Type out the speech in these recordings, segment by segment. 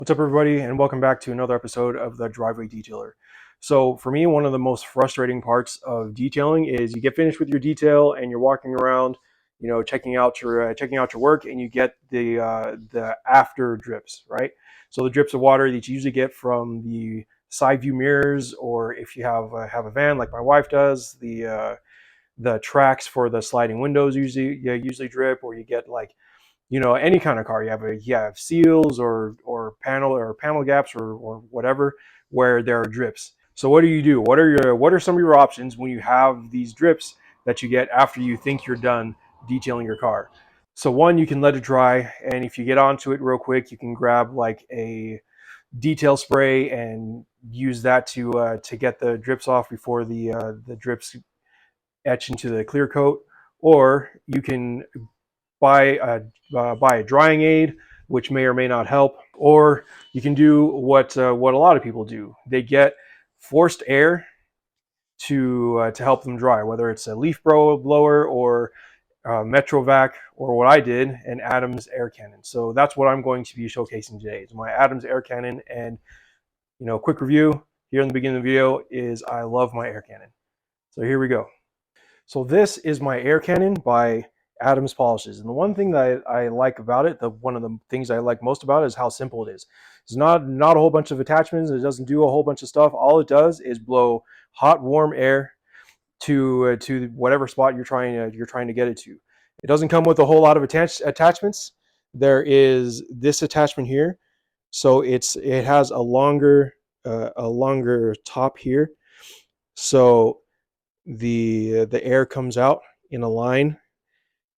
What's up, everybody, and welcome back to another episode of the Driveway Detailer. So, for me, one of the most frustrating parts of detailing is you get finished with your detail and you're walking around, checking out your work, and you get the after drips, right? So the drips of water that you usually get from the side view mirrors, or if you have a van like my wife does, the tracks for the sliding windows usually drip, or you get like any kind of car you have seals or panel gaps or whatever where there are drips. So what do? What are some of your options when you have these drips that you get after you think you're done detailing your car? So one, you can let it dry, and if you get onto it real quick, you can grab like a detail spray and use that to get the drips off before the drips etch into the clear coat. Or you can buy a drying aid, which may or may not help. Or you can do what a lot of people do. They get forced air to help them dry, whether it's a leaf blower or MetroVac, or what I did, an Adams air cannon. So that's what I'm going to be showcasing today. Is my Adams air cannon. And quick review here in the beginning of the video is I love my air cannon. So here we go. So this is my air cannon by Adams Polishes. And the one thing that I like about it, one of the things I like most about it, is how simple it is. It's not a whole bunch of attachments. It doesn't do a whole bunch of stuff. All it does is blow hot, warm air to whatever spot you're trying to get it to. It doesn't come with a whole lot of attachments. There is this attachment here, so it has a longer top here. So the air comes out in a line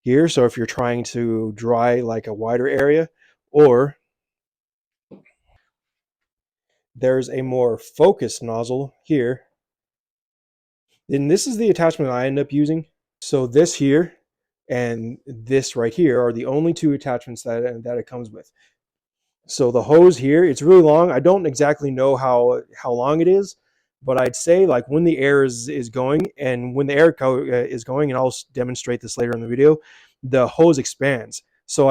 here. So if you're trying to dry like a wider area, or there's a more focused nozzle here. And this is the attachment I end up using. So this here and this right here are the only two attachments that it comes with. So the hose here, it's really long. I don't exactly know how long it is, but I'd say like when the air is going, and when the air is going, and I'll demonstrate this later in the video, the hose expands. So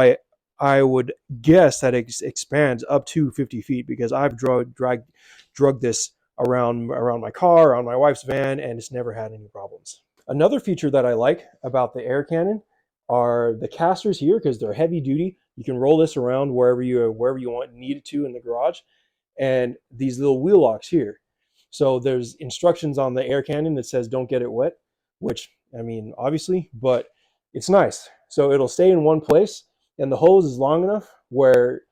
I would guess that it expands up to 50 feet, because I've drug this around my car, on my wife's van, and it's never had any problems. Another feature that I like about the air cannon are the casters here, because they're heavy duty. You can roll this around wherever you need it to in the garage, and these little wheel locks here. So there's instructions on the air cannon that says don't get it wet, which I mean obviously, but it's nice. So it'll stay in one place, and the hose is long enough where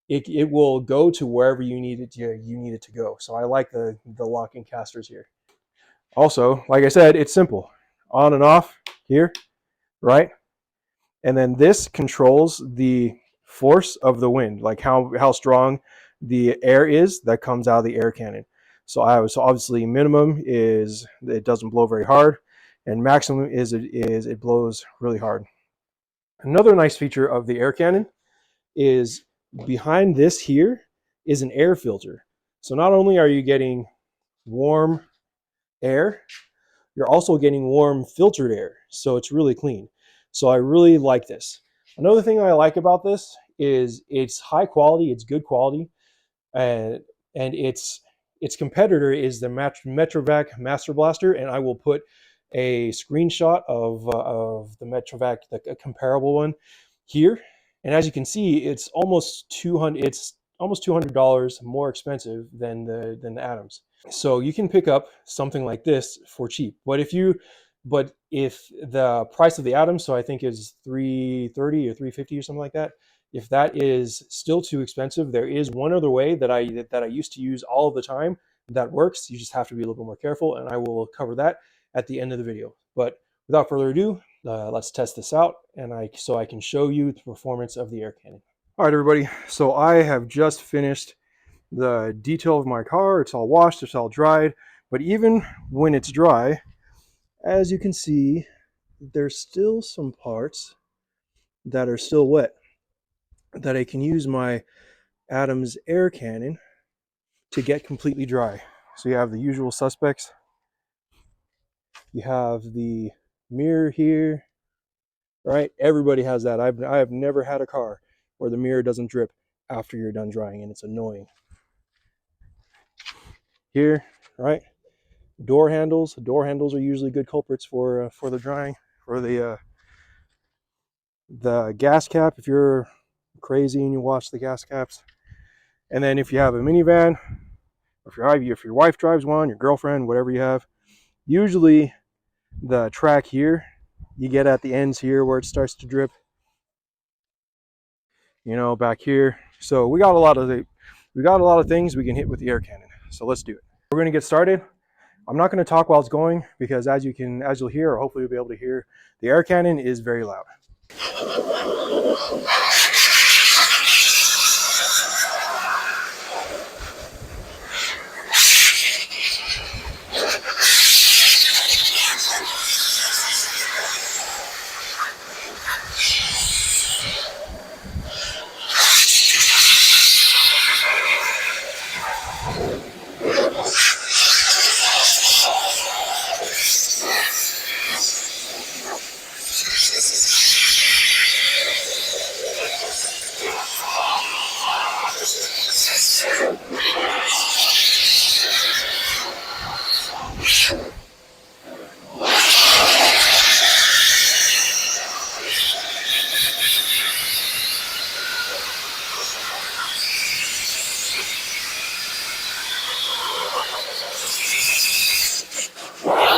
it will go to wherever you need it to go. So I like the locking casters here. Also, like I said, it's simple. On and off here, right? And then this controls the force of the wind, like how strong the air is that comes out of the air cannon. So obviously minimum is it doesn't blow very hard, and maximum is it blows really hard. Another nice feature of the air cannon is behind this here is an air filter. So not only are you getting warm air, you're also getting warm filtered air. So it's really clean. So I really like this. Another thing I like about this is it's high quality, it's good quality, and its competitor is the MetroVac Master Blaster, and I will put a screenshot of the MetroVac, the comparable one, here. And as you can see, it's almost $200 more expensive than the Adams. So you can pick up something like this for cheap. But if the price of the Atom, so I think is 330 or 350 or something like that, if that is still too expensive, there is one other way that I used to use all of the time that works. You just have to be a little bit more careful, and I will cover that at the end of the video. But without further ado, let's test this out, and so I can show you the performance of the air cannon. All right, everybody. So I have just finished the detail of my car. It's all washed, it's all dried, but even when it's dry, as you can see, there's still some parts that are still wet that I can use my Adams air cannon to get completely dry. So you have the usual suspects. You have the mirror here, right? Everybody has that. I have never had a car where the mirror doesn't drip. after you're done drying, and it's annoying. Here, right? Door handles. Door handles are usually good culprits for the drying. For the gas cap, if you're crazy and you watch the gas caps. And then if you have a minivan, if your wife drives one, your girlfriend, whatever you have, usually the track here, you get at the ends here where it starts to drip. You know, back here. So we got a lot of things we can hit with the air cannon. So let's do it. We're going to get started. I'm not going to talk while it's going because as you'll hear, or hopefully you'll be able to hear, the air cannon is very loud.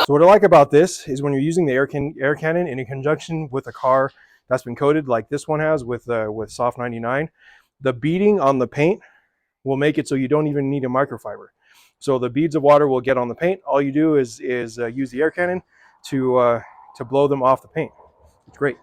So what I like about this is when you're using the air cannon in conjunction with a car that's been coated like this one has with Soft 99, the beading on the paint will make it so you don't even need a microfiber. So the beads of water will get on the paint. All you do is use the air cannon to blow them off the paint. It's great.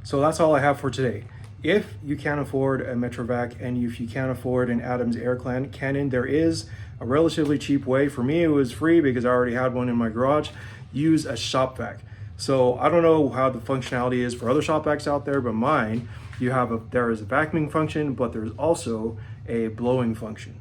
So that's all I have for today. If you can't afford a MetroVac and if you can't afford an Adams air cannon, there is a relatively cheap way. For me, it was free because I already had one in my garage. Use a shop vac. So I don't know how the functionality is for other shop vacs out there, but mine, there is a vacuuming function, but there's also a blowing function.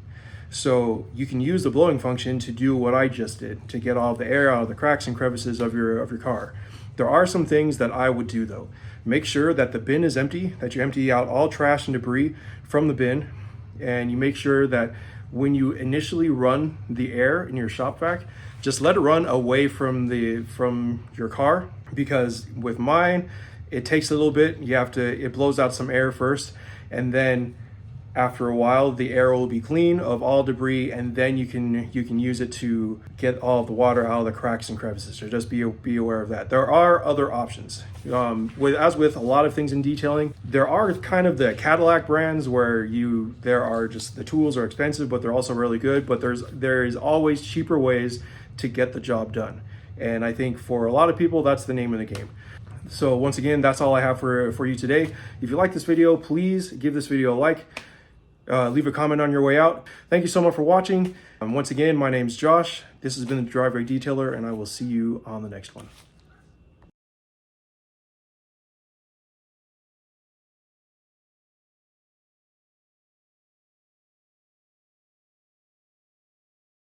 So you can use the blowing function to do what I just did, to get all the air out of the cracks and crevices of your car. There are some things that I would do though. Make sure that the bin is empty, that you empty out all trash and debris from the bin, and you make sure that when you initially run the air in your shop vac, just let it run away from your car, because with mine, it takes a little bit. It blows out some air first, and then after a while, the air will be clean of all debris, and then you can use it to get all the water out of the cracks and crevices. So just be aware of that. There are other options. As with a lot of things in detailing, there are kind of the Cadillac brands where the tools are expensive, but they're also really good. But there is always cheaper ways to get the job done. And I think for a lot of people, that's the name of the game. So once again, that's all I have for you today. If you like this video, please give this video a like. Leave a comment on your way out. Thank you so much for watching. Once again, my name's Josh. This has been the Driveway Detailer, and I will see you on the next one.